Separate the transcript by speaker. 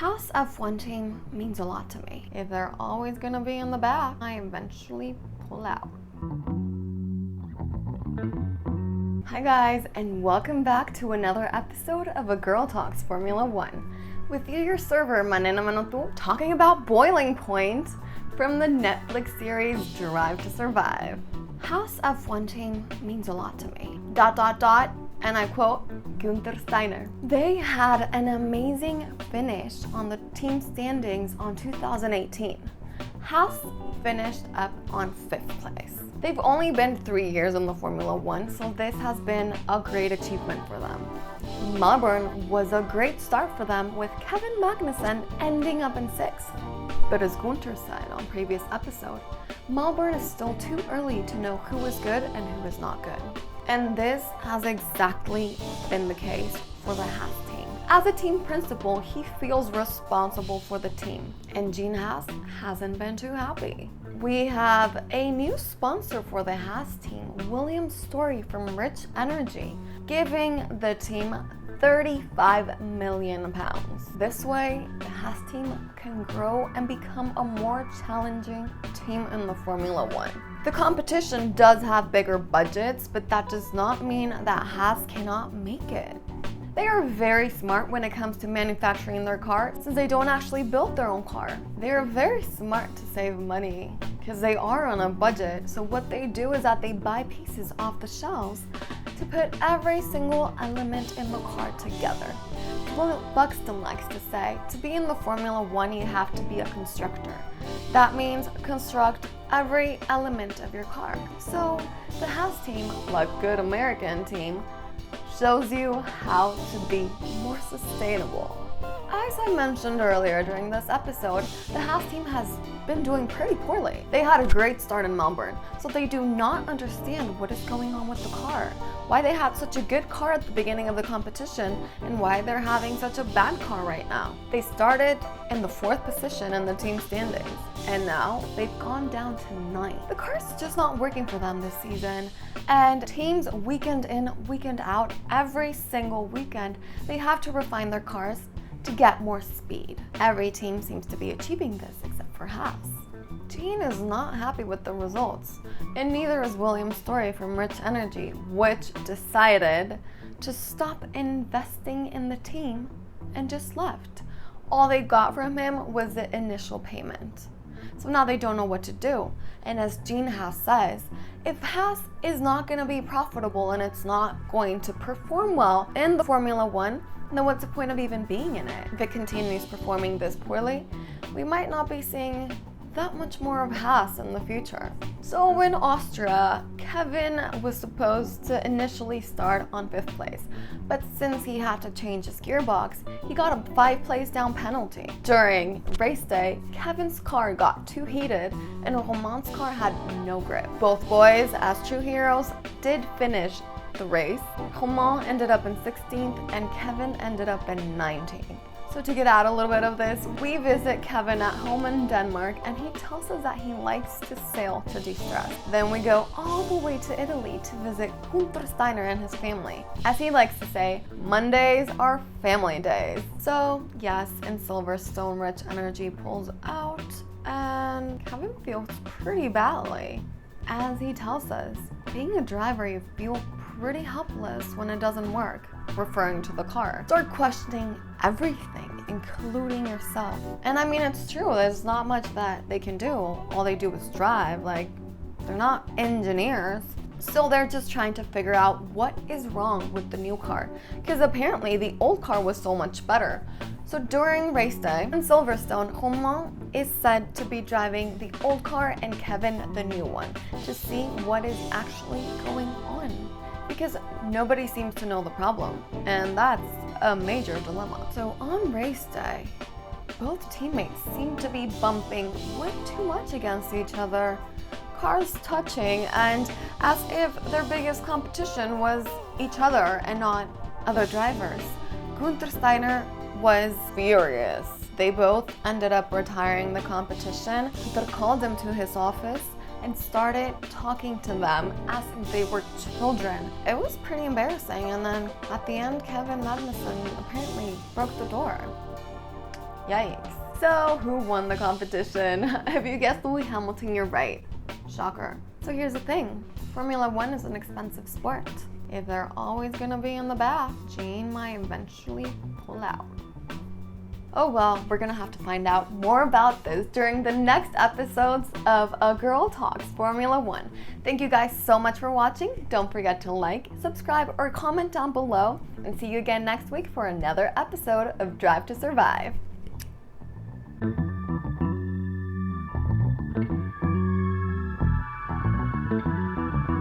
Speaker 1: Haas F1 team means a lot to me. If they're always gonna be in the back, I eventually pull out. Hi guys, and welcome back to another episode of A Girl Talks Formula One. With you, your server, Magnussen, talking about Boiling Point from the Netflix series Drive to Survive. Haas F1 team means a lot to me. ... And I quote, Guenther Steiner. They had an amazing finish on the team standings on 2018. Haas finished up on 5th place. They've only been 3 years in the Formula One, so this has been a great achievement for them. Melbourne was a great start for them, with Kevin Magnussen ending up in 6th. But as Guenther said on previous episode, Melbourne is still too early to know who is good and who is not good. And this has exactly been the case for the Haas team. As a team principal, he feels responsible for the team, and Gene Haas hasn't been too happy. We have a new sponsor for the Haas team, Storey from Rich Energy, giving the team £35 million. This way, the Haas team can grow and become a more challenging team in the Formula One. The competition does have bigger budgets, but that does not mean that Haas cannot make it. They are very smart when it comes to manufacturing their car, since they don't actually build their own car. They are very smart to save money because they are on a budget. So what they do is that they buy pieces off the shelves to put every single element in the car together. What Buxton likes to say, to be in the Formula One, you have to be a constructor. That means construct every element of your car. So the Haas team, like good American team, shows you how to be more sustainable. As I mentioned earlier during this episode, the Haas team has been doing pretty poorly. They had a great start in Melbourne, so they do not understand what is going on with the car, why they had such a good car at the beginning of the competition, and why they're having such a bad car right now. They started in the 4th position in the team standings, and now they've gone down to 9th. The car's just not working for them this season, and teams weekend in, weekend out, every single weekend, they have to refine their cars to get more speed. Every team seems to be achieving this except for Haas. Gene is not happy with the results, and neither is Storey from Rich Energy, which decided to stop investing in the team and just left. All they got from him was the initial payment. So now they don't know what to do. And as Gene Haas says, if Haas is not going to be profitable and it's not going to perform well in the Formula One, then what's the point of even being in it? If it continues performing this poorly, we might not be seeing that much more of Haas in the future. So in Austria, Kevin was supposed to initially start on 5th place, but since he had to change his gearbox, he got a 5 place down penalty. During race day, Kevin's car got too heated and Romain's car had no grip. Both boys, as true heroes, did finish the race. Romain ended up in 16th and Kevin ended up in 19th. So to get out a little bit of this, we visit Kevin at home in Denmark, and he tells us that he likes to sail to de-stress. Then we go all the way to Italy to visit Guenther Steiner and his family. As he likes to say, Mondays are family days. So yes, in Silverstone, Rich Energy pulls out, and Kevin feels pretty badly. As he tells us, being a driver, you feel pretty helpless when it doesn't work, referring to the car. Start questioning everything, including yourself. And I mean, it's true, there's not much that they can do. All they do is drive, like, they're not engineers. So they're just trying to figure out what is wrong with the new car, because apparently the old car was so much better. So during race day in Silverstone, Romain is said to be driving the old car and Kevin the new one to see what is actually going on, because nobody seems to know the problem, and that's a major dilemma. So on race day, both teammates seem to be bumping way too much against each other, cars touching, and as if their biggest competition was each other and not other drivers. Guenther Steiner was furious. They both ended up retiring the competition. Guenther called them to his office and started talking to them as if they were children. It was pretty embarrassing, and then at the end, Kevin Magnussen apparently broke the door. Yikes. So, who won the competition? If you guessed Lewis Hamilton, you're right. Shocker. So here's the thing. Formula One is an expensive sport. If they're always gonna be in the back, Jane might eventually pull out. Oh well, we're gonna have to find out more about this during the next episodes of A Girl Talks Formula One. Thank you guys so much for watching. Don't forget to like, subscribe, or comment down below. And see you again next week for another episode of Drive to Survive.